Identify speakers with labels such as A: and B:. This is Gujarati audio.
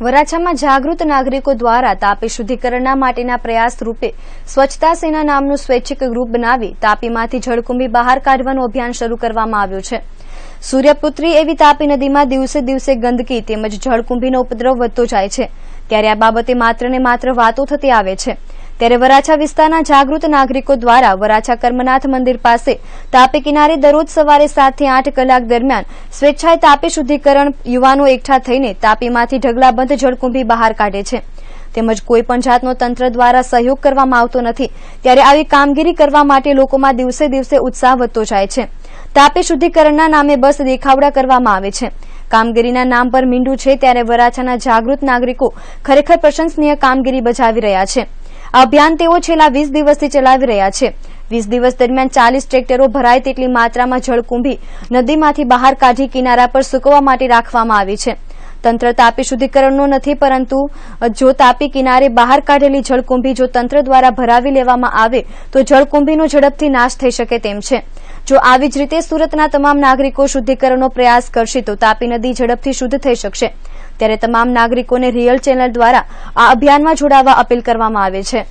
A: વરાછામાં જાગૃત નાગરિકો દ્વારા તાપી શુદ્ધિકરણના માટેના પ્રયાસ રૂપે સ્વચ્છતા સેના નામનું સ્વૈચ્છિક ગ્રુપ બનાવી તાપીમાંથી જળકુંભી બહાર કાઢવાનું અભિયાન શરૂ કરવામાં આવ્યું છે। સૂર્યપુત્રી એવી તાપી નદીમાં દિવસે દિવસે ગંદકી તેમજ જળકુંભીનો ઉપદ્રવ વધતો જાય છે, ત્યારે આ બાબતે માત્ર ને માત્ર વાતો થતી આવે છે। ત્યારે વરાછા વિસ્તારના જાગૃત નાગરિકો દ્વારા વરાછા કર્મનાથ મંદિર પાસે તાપી કિનારે દરરોજ સવારે 7 થી 8 કલાક દરમિયાન સ્વેચ્છાએ તાપી શુદ્ધિકરણ યુવાનો એકઠા થઈને તાપીમાંથી ઢગલાબંધ જળકુંભી બહાર કાઢે છે, તેમજ કોઈપણ જાતનો તંત્ર દ્વારા સહયોગ કરવામાં આવતો નથી। ત્યારે આવી કામગીરી કરવા માટે લોકોમાં દિવસે દિવસે ઉત્સાહ વધતો જાય છે। તાપી શુદ્ધિકરણના નામે બસ દેખાવડા કરવામાં આવે છે। કામગીરીના નામ પર મીંડું છે, ત્યારે વરાછાના જાગૃત નાગરિકો ખરેખર પ્રશંસનીય કામગીરી બજાવી રહ્યા છે। આ અભિયાન તેઓ છેલ્લા 20 દિવસથી ચલાવી રહ્યા છે। 20 દિવસ દરમિયાન 40 ટ્રેક્ટરો ભરાય તેટલી માત્રામાં જળકુંભી નદીમાંથી બહાર કાઢી કિનારા પર સૂકવવા માટે રાખવામાં આવી છે। તંત્ર તાપી શુદ્ધિકરણનો નથી, પરંતુ જો તાપી કિનારે બહાર કાઢેલી જળકુંભી જો તંત્ર દ્વારા ભરાવી લેવામાં આવે તો જળકુંભીનો ઝડપથી નાશ થઈ શકે તેમ છે। જો આવી જ રીતે સુરતના તમામ નાગરિકો શુદ્ધિકરણનો પ્રયાસ કરશે તો તાપી નદી ઝડપથી શુદ્ધ થઈ શકશે। ત્યારે તમામ નાગરિકોને રિયલ ચેનલ દ્વારા આ અભિયાનમાં જોડાવા અપીલ કરવામાં આવે છે।